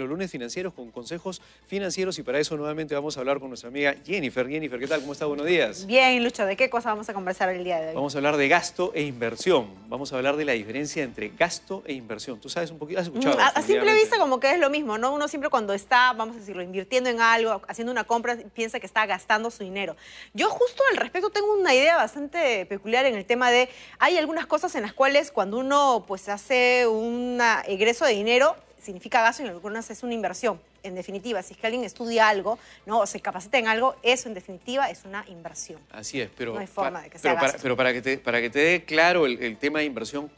Los lunes financieros con consejos financieros y para eso nuevamente vamos a hablar con nuestra amiga Jennifer. Jennifer, ¿qué tal? ¿Cómo está? Buenos días. Bien, Lucho, ¿de qué cosa vamos a conversar el día de hoy? Vamos a hablar de gasto e inversión. Vamos a hablar de la diferencia entre gasto e inversión. ¿Tú sabes un poquito? ¿Has escuchado? A simple vista como que es lo mismo, ¿no? Uno siempre cuando está, vamos a decirlo, invirtiendo en algo, haciendo una compra, piensa que está gastando su dinero. Yo justo al respecto tengo una idea bastante peculiar en el tema de, hay algunas cosas en las cuales cuando uno pues hace un egreso de dinero, significa gasto y en algunas es una inversión. En definitiva, si es que alguien estudia algo, ¿no? O se capacita en algo, eso en definitiva es una inversión. Así es, pero, no hay forma de que sea gasto. Pero para que te dé claro el tema de inversión,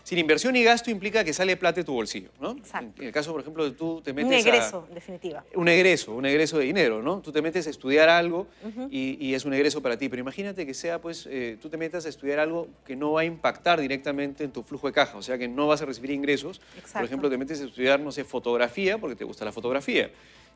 sin inversión y gasto implica que sale plata de tu bolsillo, ¿no? Exacto. En el caso, por ejemplo, de tú te metes un egreso, en definitiva. Un egreso de dinero, ¿no? Tú te metes a estudiar algo y es un egreso para ti, pero imagínate que sea, pues, tú te metas a estudiar algo que no va a impactar directamente en tu flujo de caja, o sea, que no vas a recibir ingresos. Exacto. Por ejemplo, te metes a estudiar, no sé, fotografía, porque te gusta la fotografía,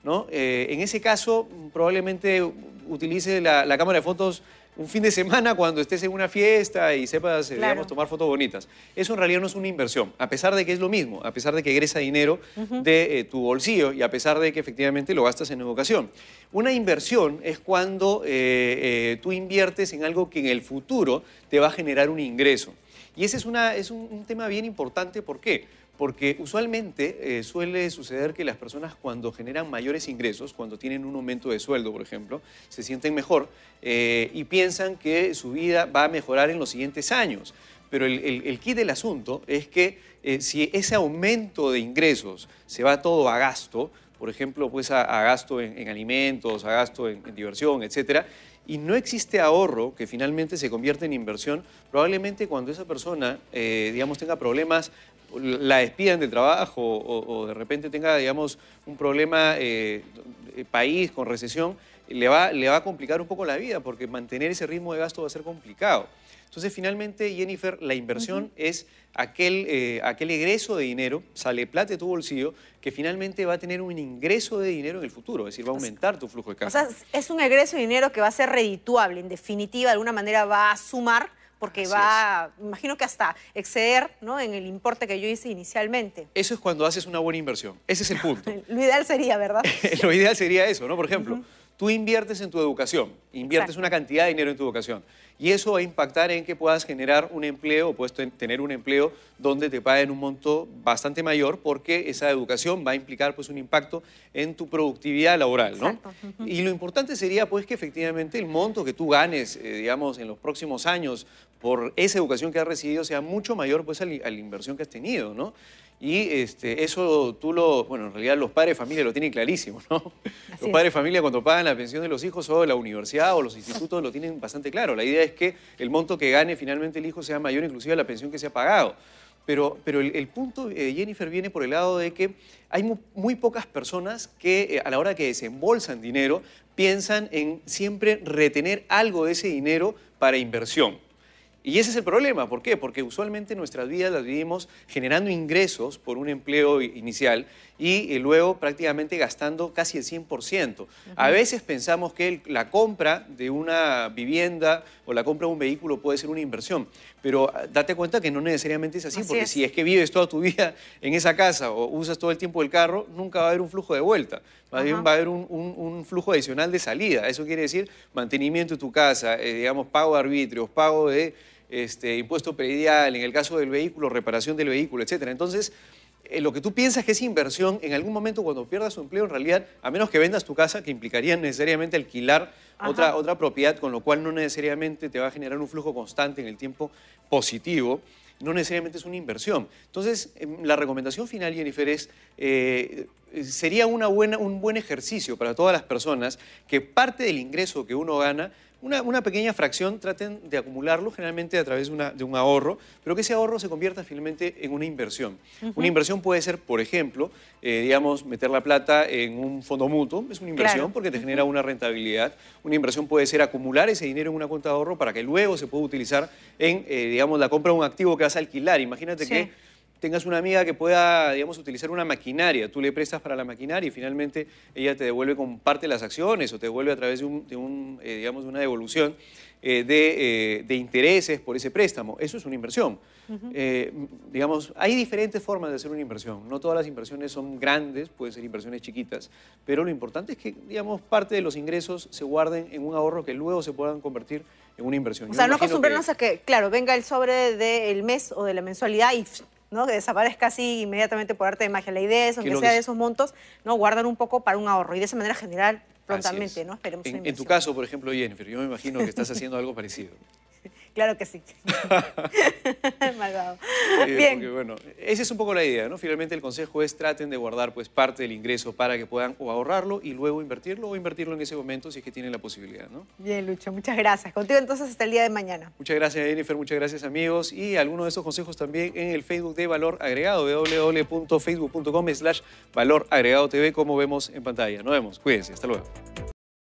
¿no? En ese caso, probablemente utilice la cámara de fotos un fin de semana cuando estés en una fiesta y sepas, digamos, tomar fotos bonitas. Eso en realidad no es una inversión, a pesar de que es lo mismo, a pesar de que egresa dinero de tu bolsillo y a pesar de que efectivamente lo gastas en educación. Una inversión es cuando tú inviertes en algo que en el futuro te va a generar un ingreso. Y ese es un tema bien importante, ¿por qué? Porque usualmente suele suceder que las personas cuando generan mayores ingresos, cuando tienen un aumento de sueldo, por ejemplo, se sienten mejor y piensan que su vida va a mejorar en los siguientes años. Pero el kit del asunto es que si ese aumento de ingresos se va todo a gasto, por ejemplo, pues a gasto en alimentos, a gasto en diversión, etcétera, y no existe ahorro que finalmente se convierte en inversión, probablemente cuando esa persona, digamos, tenga problemas, la despidan del trabajo o de repente tenga, digamos, un problema país con recesión, le va a complicar un poco la vida porque mantener ese ritmo de gasto va a ser complicado. Entonces, finalmente, Jennifer, la inversión es aquel egreso de dinero, sale plata de tu bolsillo, que finalmente va a tener un ingreso de dinero en el futuro, es decir, va a aumentar tu flujo de caja. O sea, es un egreso de dinero que va a ser redituable, en definitiva, de alguna manera va a sumar, porque imagino que hasta exceder, ¿no?, en el importe que yo hice inicialmente. Eso es cuando haces una buena inversión, ese es el punto. Lo ideal sería, ¿verdad? Lo ideal sería eso, ¿no? Por ejemplo, tú inviertes en tu educación, inviertes una cantidad de dinero en tu educación y eso va a impactar en que puedas generar un empleo o puedes tener un empleo donde te paguen un monto bastante mayor porque esa educación va a implicar pues un impacto en tu productividad laboral, ¿no? Y lo importante sería pues que efectivamente el monto que tú ganes, digamos, en los próximos años por esa educación que has recibido sea mucho mayor pues a la inversión que has tenido, ¿no? Y eso bueno, en realidad los padres de familia lo tienen clarísimo, ¿no? Los padres de familia cuando pagan la pensión de los hijos o la universidad o los institutos lo tienen bastante claro. La idea es que el monto que gane finalmente el hijo sea mayor inclusive a la pensión que se ha pagado. Pero el punto, Jennifer, viene por el lado de que hay muy pocas personas que a la hora que desembolsan dinero piensan en siempre retener algo de ese dinero para inversión. Y ese es el problema. ¿Por qué? Porque usualmente nuestras vidas las vivimos generando ingresos por un empleo inicial y luego prácticamente gastando casi el 100%. A veces pensamos que la compra de una vivienda o la compra de un vehículo puede ser una inversión, pero date cuenta que no necesariamente es así, porque si es que vives toda tu vida en esa casa o usas todo el tiempo el carro, nunca va a haber un flujo de vuelta. Más bien va a haber un flujo adicional de salida. Eso quiere decir mantenimiento de tu casa, digamos, pago de arbitrios, pago de impuesto predial, en el caso del vehículo, reparación del vehículo, etc. Entonces, lo que tú piensas que es inversión, en algún momento cuando pierdas tu empleo, en realidad, a menos que vendas tu casa, que implicaría necesariamente alquilar otra propiedad, con lo cual no necesariamente te va a generar un flujo constante en el tiempo positivo, no necesariamente es una inversión. Entonces, la recomendación final, Jennifer, es sería un buen ejercicio para todas las personas que parte del ingreso que uno gana, una pequeña fracción traten de acumularlo generalmente a través de un ahorro, pero que ese ahorro se convierta finalmente en una inversión. Una inversión puede ser, por ejemplo, digamos, meter la plata en un fondo mutuo, es una inversión porque te genera una rentabilidad. Una inversión puede ser acumular ese dinero en una cuenta de ahorro para que luego se pueda utilizar en, digamos, la compra de un activo que vas a alquilar. Imagínate que tengas una amiga que pueda, digamos, utilizar una maquinaria. Tú le prestas para la maquinaria y finalmente ella te devuelve con parte de las acciones o te devuelve a través digamos, de una devolución de intereses por ese préstamo. Eso es una inversión. Digamos, hay diferentes formas de hacer una inversión. No todas las inversiones son grandes, pueden ser inversiones chiquitas, pero lo importante es que, digamos, parte de los ingresos se guarden en un ahorro que luego se puedan convertir en una inversión. O sea, no acostumbrarnos a que, claro, venga el sobre del mes o de la mensualidad y ¿no? que desaparezca así inmediatamente por arte de magia. La idea es, aunque sea de esos montos, ¿no? guardar un poco para un ahorro y de esa manera generar prontamente, ¿no? Esperemos una inversión. En tu caso, por ejemplo, Jennifer, yo me imagino que estás haciendo algo parecido. Claro que sí. Malvado. Bien. Porque, bueno, esa es un poco la idea, ¿no? Finalmente el consejo es traten de guardar pues, parte del ingreso para que puedan o ahorrarlo y luego invertirlo o invertirlo en ese momento si es que tienen la posibilidad, ¿no? Bien, Lucho, muchas gracias. Contigo entonces hasta el día de mañana. Muchas gracias, Jennifer, muchas gracias, amigos. Y algunos de estos consejos también en el Facebook de Valor Agregado, www.facebook.com/valoragregadotv, como vemos en pantalla. Nos vemos, cuídense, hasta luego.